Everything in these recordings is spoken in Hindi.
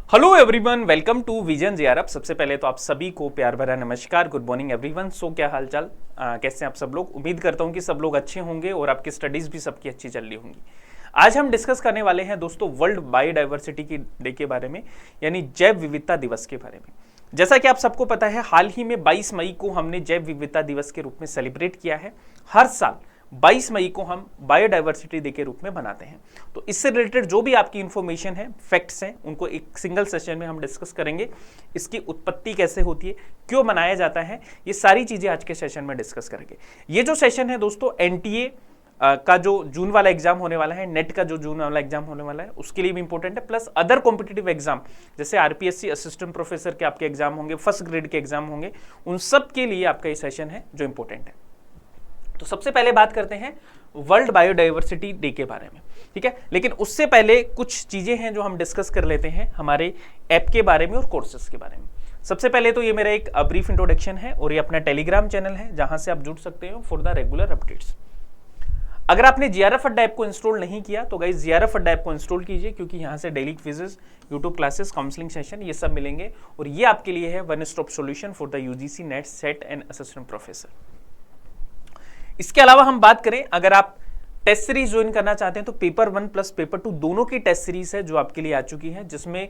Hello everyone, welcome to vision JRF. सबसे पहले तो आप सभी को प्यार भरा नमस्कार, गुड मॉर्निंग एवरीवन। सो क्या हालचाल, कैसे हैं आप सब लोग। उम्मीद करता हूं कि सब लोग अच्छे होंगे और आपकी स्टडीज भी सबकी अच्छी चल रही होंगी। आज हम डिस्कस करने वाले हैं दोस्तों वर्ल्ड बायोडाइवर्सिटी की डे के बारे में, यानी जैव विविधता दिवस के बारे में। जैसा कि आप सबको पता है, हाल ही में 22 मई को हमने जैव विविधता दिवस के रूप में सेलिब्रेट किया है। हर साल 22 मई को हम बायोडाइवर्सिटी डे के रूप में मनाते हैं। तो इससे रिलेटेड जो भी आपकी इंफॉर्मेशन है, फैक्ट्स हैं, उनको एक सिंगल सेशन में हम डिस्कस करेंगे। इसकी उत्पत्ति कैसे होती है, क्यों मनाया जाता है, ये सारी चीजें आज के सेशन में डिस्कस करेंगे। ये जो सेशन है दोस्तों, एनटीए का जो जून वाला एग्जाम होने वाला है, नेट का जो जून वाला एग्जाम होने वाला है, उसके लिए भी इंपॉर्टेंट है। प्लस अदर कॉम्पिटिटिव एग्जाम जैसे आरपीएससी असिस्टेंट प्रोफेसर के आपके एग्जाम होंगे, फर्स्ट ग्रेड के एग्जाम होंगे, उन सब के लिए आपका ये सेशन है जो इंपॉर्टेंट है। तो सबसे पहले बात करते हैं वर्ल्ड बायोडाइवर्सिटी डे के बारे में, ठीक है। लेकिन उससे पहले कुछ चीजें हैं जो हम डिस्कस कर लेते हैं हमारे ऐप के बारे में और कोर्सेज के बारे में। सबसे पहले तो ये मेरा एक ब्रीफ इंट्रोडक्शन है और ये अपना टेलीग्राम चैनल है जहां से आप जुड़ सकते हो फॉर द रेगुलर अपडेट्स। अगर आपने जीआरएफ अड्डा ऐप को इंस्टॉल नहीं किया तो गाइस जीआरएफ अड्डा ऐप को इंस्टॉल कीजिए, क्योंकि यहाँ से daily quizzes, YouTube classes, counselling session ये सब मिलेंगे और ये आपके लिए है one stop solution for the UGC net set and assistant professor. इसके अलावा हम बात करें, अगर आप टेस्ट सीरीज ज्वाइन करना चाहते हैं तो पेपर 1 प्लस पेपर 2 दोनों की टेस्ट सीरीज है जो आपके लिए आ चुकी है, जिसमें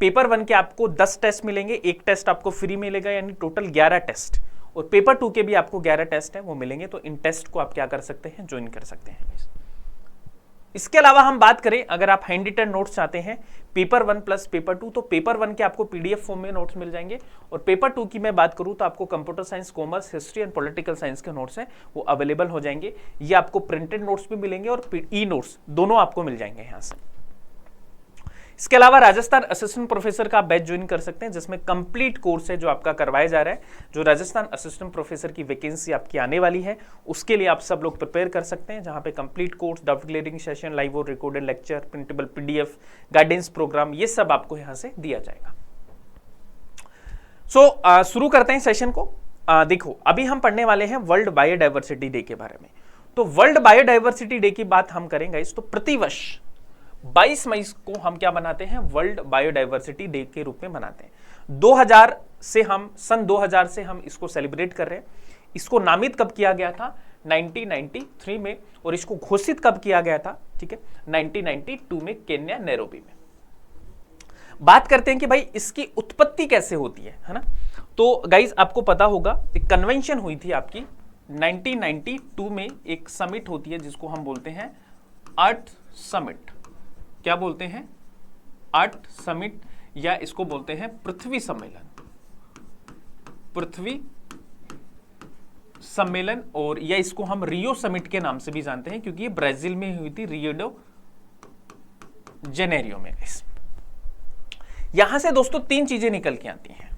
पेपर 1 के आपको 10 टेस्ट मिलेंगे, एक टेस्ट आपको फ्री मिलेगा, यानी टोटल 11 टेस्ट, और पेपर 2 के भी आपको 11 टेस्ट है वो मिलेंगे। तो इन टेस्ट को आप क्या कर सकते हैं, ज्वाइन कर सकते हैं। इसके अलावा हम बात करें, अगर आप हैंड रिटन नोट्स चाहते हैं पेपर 1 प्लस पेपर 2, तो पेपर 1 के आपको पीडीएफ फॉर्म में नोट्स मिल जाएंगे, और पेपर 2 की मैं बात करूं तो आपको computer science, commerce, history and political science के नोट्स हैं वो अवेलेबल हो जाएंगे। ये आपको प्रिंटेड नोट्स भी मिलेंगे और ई नोट्स दोनों आपको मिल जाएंगे यहाँ से। इसके अलावा राजस्थान असिस्टेंट प्रोफेसर का आप बैच ज्वाइन कर सकते हैं, जिसमें कंप्लीट कोर्स है जो आपका करवाया जा रहा है। जो राजस्थान असिस्टेंट प्रोफेसर की वैकेंसी आपकी आने वाली है उसके लिए आप सब लोग प्रिपेयर कर सकते हैं, जहां पे complete course, doubt clearing session, live और recorded lecture, printable PDF, guidance program, ये सब आपको यहां से दिया जाएगा। सो शुरू करते हैं सेशन को। देखो, अभी हम पढ़ने वाले हैं वर्ल्ड बायोडाइवर्सिटी डे के बारे में। तो वर्ल्ड बायोडाइवर्सिटी डे की बात हम करेंगे तो प्रतिवर्ष 22 मई को हम क्या मनाते हैं, वर्ल्ड बायोडाइवर्सिटी डे के रूप में मनाते हैं। 2000 से हम इसको सेलिब्रेट कर रहे हैं। इसको नामित कब किया गया था, 1993 में, और इसको घोषित कब किया गया था, ठीक है, 1992 में केन्या नैरोबी में। बात करते हैं कि भाई इसकी उत्पत्ति कैसे होती है ना। तो गाइज आपको पता होगा, एक कन्वेंशन हुई थी आपकी 1992 में, एक समिट होती है जिसको हम बोलते हैं अर्थ समिट। क्या बोलते हैं, अर्थ समिट, या इसको बोलते हैं पृथ्वी सम्मेलन, पृथ्वी सम्मेलन, और या इसको हम रियो समिट के नाम से भी जानते हैं, क्योंकि ये ब्राजील में हुई थी, रियो डे जेनेरियो में। यहां से दोस्तों 3 चीजें निकल के आती हैं।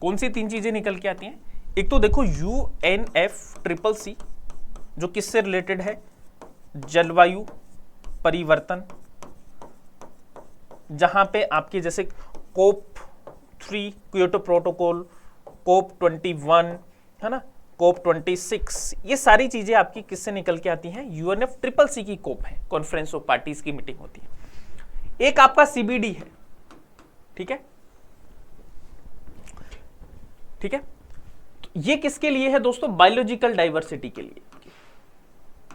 कौन सी 3 चीजें निकल के आती हैं? एक तो देखो UNFCCC, जो किससे रिलेटेड है, जलवायु परिवर्तन, जहां पे आपके जैसे COP3 क्योटो प्रोटोकॉल, COP21 है ना, COP26, ये सारी चीजें आपकी किससे निकल के आती हैं, UNFCCC की COP है, कॉन्फ्रेंस ऑफ पार्टीज की मीटिंग होती है। एक आपका CBD है, ठीक है, ठीक है। तो ये किसके लिए है दोस्तों, बायोलॉजिकल डाइवर्सिटी के लिए,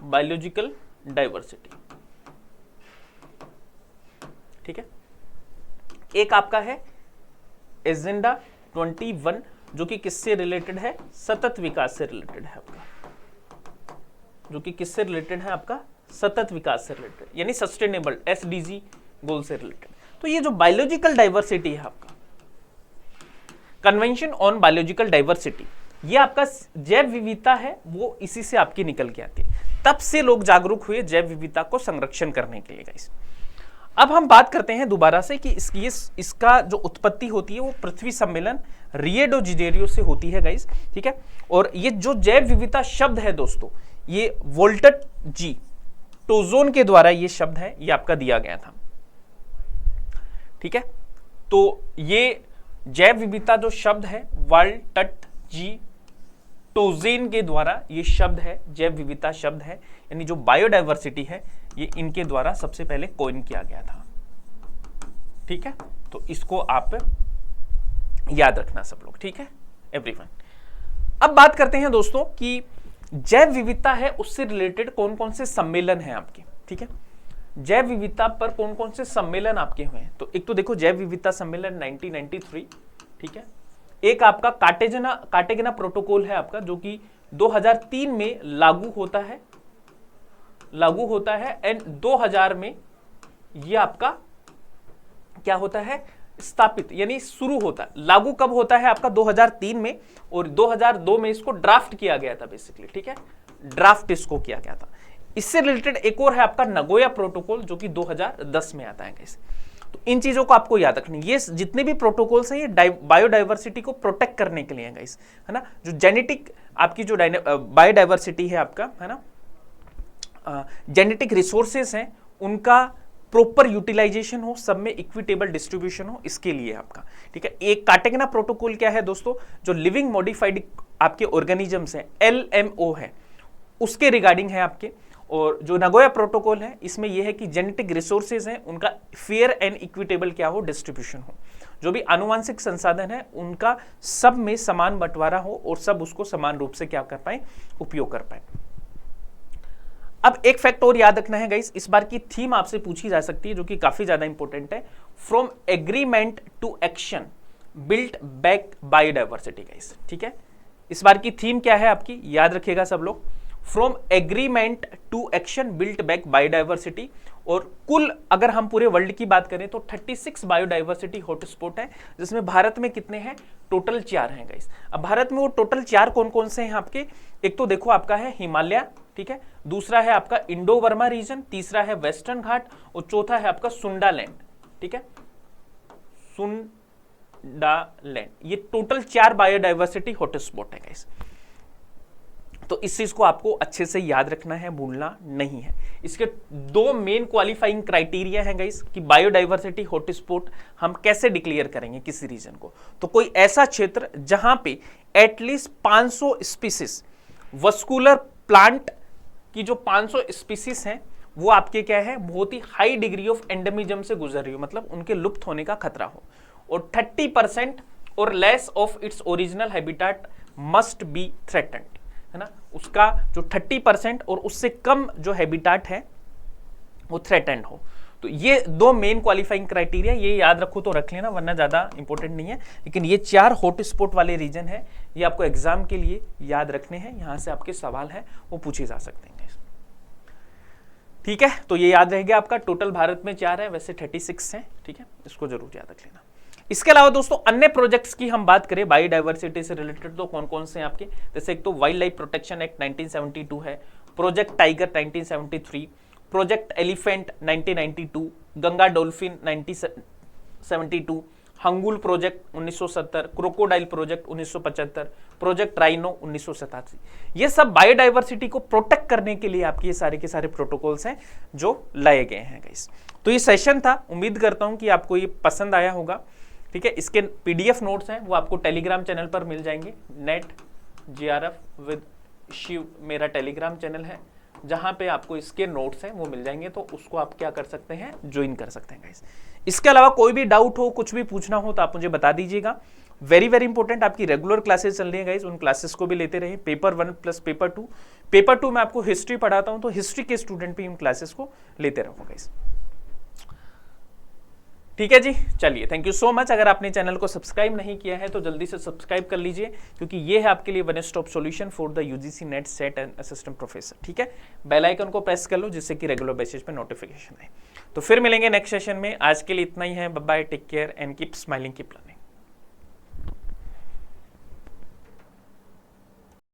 बायोलॉजिकल डाइवर्सिटी, ठीक है। एक आपका है एजेंडा 21, जो कि किससे रिलेटेड है, सतत विकास से रिलेटेड है आपका, जो कि किससे रिलेटेड है, आपका सतत विकास से रिलेटेड, यानी सस्टेनेबल SDG गोल से रिलेटेड। तो ये जो बायोलॉजिकल डाइवर्सिटी है आपका, कन्वेंशन ऑन बायोलॉजिकल डाइवर्सिटी, ये आपका जैव विविधता है, वो इसी से आपकी निकल के आती है। तब से लोग जागरूक हुए जैव विविधता को संरक्षण करने के लिए गाइस। अब हम बात करते हैं दोबारा से कि इसका जो उत्पत्ति होती है वो पृथ्वी सम्मेलन रियो डे जेनेरियो से होती है गाइस, ठीक है। और ये जो जैव विविधता शब्द है दोस्तों, ये वोल्टर जी टोजोन के द्वारा ये शब्द है, ये आपका दिया गया था, ठीक है। तो ये जैव विविधता जो शब्द है, वोल्टर जी टोजेन के द्वारा ये शब्द है, जैव विविधता शब्द है, यानी जो बायोडाइवर्सिटी है, ये इनके द्वारा सबसे पहले कॉइन किया गया था। ठीक है, तो इसको आप याद रखना सब लोग, ठीक है एवरीवन। अब बात करते हैं दोस्तों कि जैव विविधता है उससे रिलेटेड कौन कौन से सम्मेलन हैं आपके, ठीक है। जैव विविधता पर कौन कौन से सम्मेलन आपके हुए हैं, तो एक तो देखो जैव विविधता सम्मेलन 1993, ठीक है। एक आपका कार्टेगेना प्रोटोकॉल है आपका, जो कि 2003 में लागू होता है एंड 2000 में ये आपका क्या होता है, स्थापित यानी शुरू होता है। लागू कब होता है आपका 2003 में, और 2002 में इसको ड्राफ्ट किया गया था बेसिकली, ठीक है, ड्राफ्ट इसको किया गया था। इससे रिलेटेड एक और है आपका नगोया प्रोटोकॉल, जो कि 2010 में आता है गाइस। तो इन चीजों को आपको याद रखनी, ये जितने भी प्रोटोकॉल्स हैं ये बायोडाइवर्सिटी को प्रोटेक्ट करने के लिए है गाइस, है ना। जो जेनेटिक आपकी जो बायोडाइवर्सिटी है आपका, है ना, जेनेटिक रिसोर्सेस हैं उनका प्रॉपर यूटिलाइजेशन हो, सब में इक्विटेबल डिस्ट्रीब्यूशन हो, इसके लिए आपका, ठीक है। एक कार्टेगेना प्रोटोकॉल क्या है दोस्तों, जो लिविंग मॉडिफाइड आपके ऑर्गेनिजम्स हैं, LMO है, उसके रिगार्डिंग है आपके। और जो नगोया प्रोटोकॉल है इसमें यह है कि जेनेटिक रिसोर्सेज हैं उनका फेयर एंड इक्विटेबल क्या हो, डिस्ट्रीब्यूशन हो। जो भी आनुवांशिक संसाधन है उनका सब में समान बंटवारा हो और सब उसको समान रूप से क्या कर पाए, उपयोग कर पाए। अब एक फैक्ट और याद रखना है गाइस, इस बार की थीम आपसे पूछी जा सकती है जो कि काफी ज्यादा इंपॉर्टेंट है, from agreement to action build back biodiversity guys, ठीक है। इस बार की थीम क्या है आपकी, याद रखिएगा सब लोग, from agreement to action build back biodiversity. और कुल अगर हम पूरे वर्ल्ड की बात करें तो 36 बायोडाइवर्सिटी हॉटस्पॉट है, जिसमें भारत में कितने हैं, टोटल 4 हैं गाइस। अब भारत में वो टोटल 4 कौन कौन से हैं आपके, एक तो देखो आपका है हिमालय, ठीक है, दूसरा है आपका इंडो वर्मा रीजन, तीसरा है वेस्टर्न घाट और चौथा है आपका सुंडालैंड, ठीक है, सुंडालैंड। ये टोटल 4 बायोडाइवर्सिटी हॉटस्पॉट है गाइस। तो इस चीज को आपको अच्छे से याद रखना है, भूलना नहीं है। इसके 2 मेन क्वालिफाइंग क्राइटेरिया हैं गाइस कि बायोडाइवर्सिटी हॉटस्पॉट हम कैसे डिक्लेयर करेंगे किसी रीजन को। तो कोई ऐसा क्षेत्र जहां पे एटलीस्ट 500 स्पीसीज वस्कुलर प्लांट की जो 500 स्पीसीज हैं वो आपके क्या है, बहुत ही हाई डिग्री ऑफ एंडेमिज्म से गुजर रही हो, मतलब उनके लुप्त होने का खतरा हो, और 30% और less of its original habitat must be threatened, है ना। उसका जो 30% और उससे कम जो हैबिटेट है वो थ्रेटेंड हो। तो ये 2 मेन क्वालिफाइंग क्राइटेरिया, ये याद रखो तो रख लेना, वरना ज्यादा इंपॉर्टेंट नहीं है। लेकिन ये 4 हॉटस्पॉट वाले रीजन है, ये आपको एग्जाम के लिए याद रखने हैं, यहां से आपके सवाल है वो पूछे जा सकते हैं, ठीक है। तो ये याद रहेगा आपका, टोटल भारत में 4 है, वैसे 36 हैं, ठीक है, इसको जरूर याद रख लेना। इसके अलावा दोस्तों अन्य प्रोजेक्ट्स की हम बात करें बायोडाइवर्सिटी से रिलेटेड तो कौन कौन से हैं आपके, जैसे एक तो वाइल्ड लाइफ प्रोटेक्शन एक्ट 1972 है, project tiger 1973, project elephant 1992, Ganga dolphin 1972, hangul project 1970, crocodile project 1975, project rhino 1987। ये सब बायोडाइवर्सिटी को प्रोटेक्ट करने के लिए आपके ये सारे के सारे प्रोटोकॉल्स हैं जो लाए गए हैं गाइस। तो ये सेशन था, उम्मीद करता हूं कि आपको ये पसंद आया होगा, ठीक है। इसके PDF नोट्स हैं वो आपको टेलीग्राम चैनल पर मिल जाएंगे, नेट GRF विद शिव मेरा टेलीग्राम चैनल है, जहां पे आपको इसके नोट्स हैं वो मिल जाएंगे, तो उसको आप क्या कर सकते हैं, ज्वाइन कर सकते हैं गाइस। इसके अलावा कोई भी डाउट हो, कुछ भी पूछना हो तो आप मुझे बता दीजिएगा। वेरी वेरी इंपॉर्टेंट, आपकी रेगुलर क्लासेस चल रही है गाइस, उन क्लासेस को भी लेते रहिए, पेपर 1 प्लस पेपर 2। पेपर 2 में आपको हिस्ट्री पढ़ाता हूं, तो हिस्ट्री के स्टूडेंट भी इन क्लासेस को लेते रहो गाइस, ठीक है जी। चलिए, थैंक यू सो मच। अगर आपने चैनल को सब्सक्राइब नहीं किया है तो जल्दी से सब्सक्राइब कर लीजिए, क्योंकि ये है आपके लिए one stop solution for the UGC net set and assistant professor, ठीक है। बेल आइकन को प्रेस कर लो जिससे कि रेगुलर बेसिस पे नोटिफिकेशन आए। तो फिर मिलेंगे नेक्स्ट सेशन में, आज के लिए इतना ही है, bye bye, take care and keep smiling, keep learning.